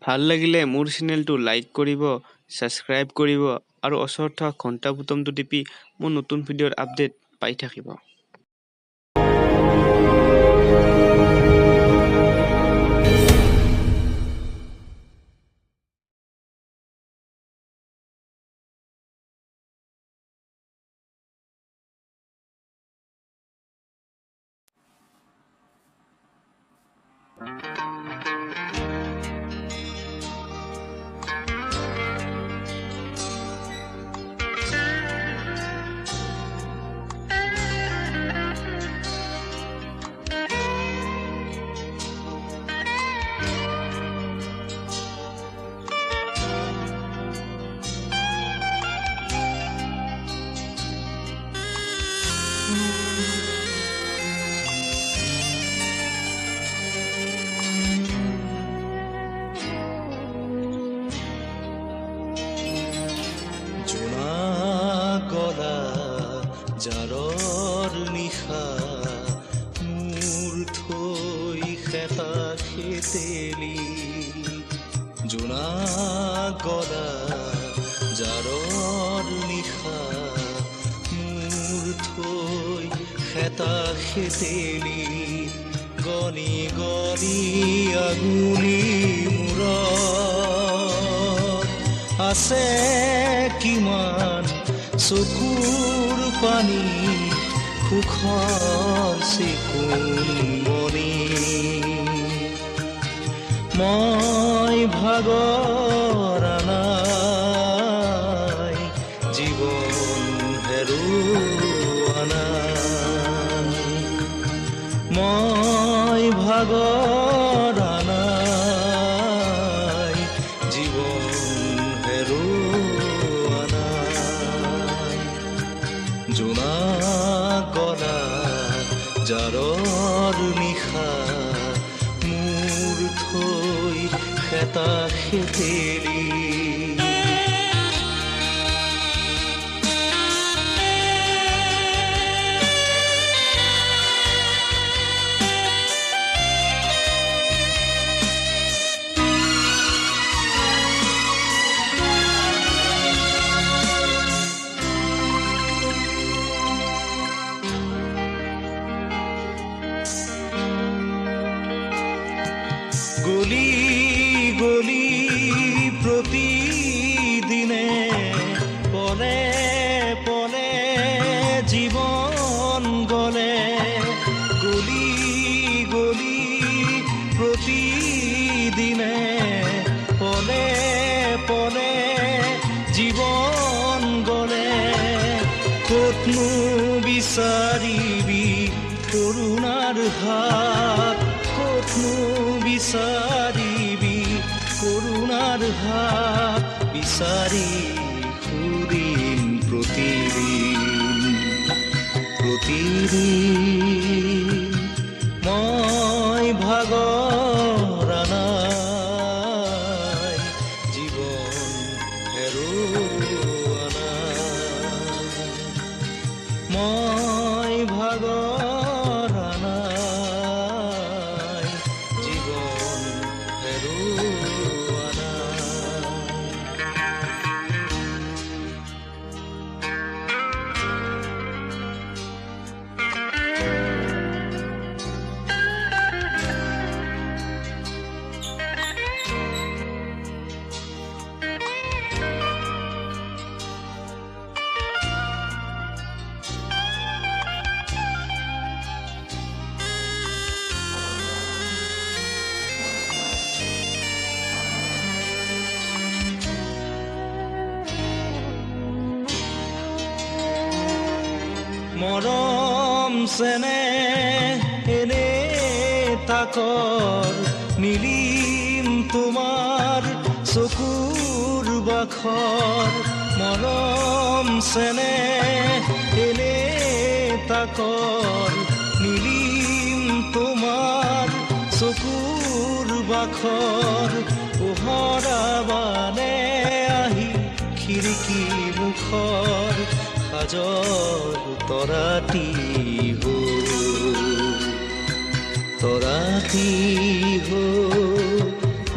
ভাল লাগিলে মোৰ চেনেলটো লাইক কৰিব, ছাবস্ক্ৰাইব কৰিব আৰু ওচৰত থকা ঘণ্টা বুটামটো টিপি মোৰ নতুন ভিডিঅ'ৰ আপডেট পাই থাকিব। জাৰৰ নিশা মোৰ থৈ খেতা খেতেলি জোনা গলা জাৰৰ নিশা মোৰ থৈ খেতা খেতেলি গনি গনি আগুলি মূৰত আছে কিমান চকুৰ পানী সুখৰ চিকুণ মনি মই ভাগৰ নাই জীৱন হেৰুৱা নাই মই ভাগৰ নাই জীৱন হেৰুৱা নাই জোনা গলা জাৰৰ নিশা মোৰ থৈ খেতা খেতেলি গলি গলি প্ৰতিদিনে পলে পলে জীৱন গলে গলি গলি প্ৰতিদিনে পলে পলে জীৱন গলে ক'তনো বিচাৰিবি কৰুণাৰ হাত ক'তনো বিচাৰিবি কৰুণাৰ হাত বিচাৰি সুদিন প্ৰতিদিন মই ভাগৰ নাই জীৱন হেৰুৱা নাই মই ভাগৰ নাই জীৱন হেৰুৱা নাই মৰম চেনেহ এনে তাকৰ নিলিম তোমাৰ চকুৰ বাখৰ মৰম চেনেহ এনে তাকৰ নিলিম তোমাৰ চকুৰ বাখৰ পোহৰাবানে আহি খিৰিকী মুখৰ সাজৰ তৰাতি তৰাতি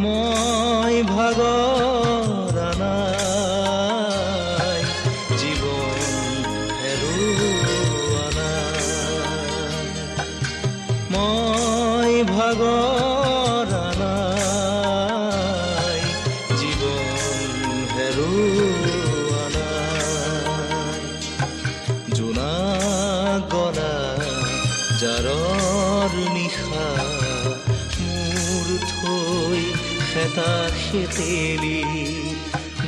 মই ভাগৰ নাই জীৱন হেৰুৱা নাই মই ভাগৰ নাই জীৱন হেৰুৱা নাই জোনা গলা জাৰৰ নিশা মোৰ থৈ খেতা খেতেলি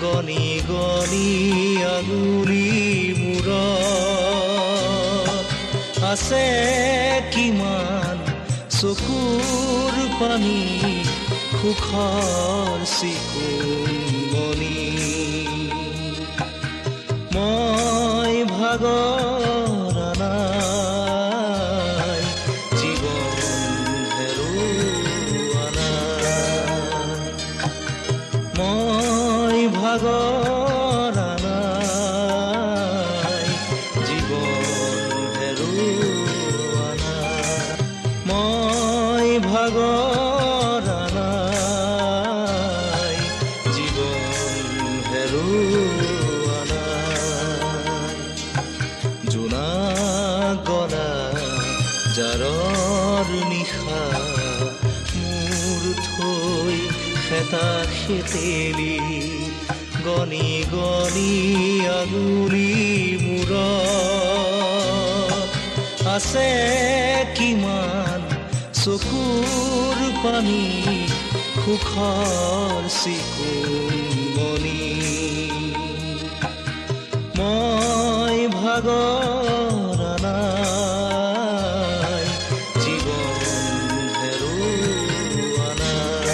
গণি গণি আঙুলি মূৰত আছে কিমান চকুৰ পানী সুখৰ চিকুমনি মই ভাগৰ নাই জীৱন হেৰুৱা নাই মই ভাগৰ নাই জীৱন হেৰুৱা নাই মই ভাগৰ নাই জীৱন হেৰুৱা নাই জোনা গলা জাৰৰ নিশা মোৰ থৈ খেতা খেতেলি গণি গণি আঙুলি মূৰত আছে কিমান চকুৰ পানী সুখৰ চিকুমনি মই ভাগৰ নাই জীৱন হেৰুৱা নাই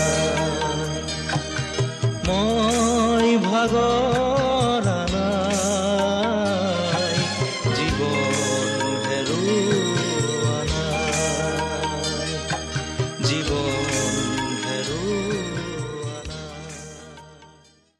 মই ভাগৰ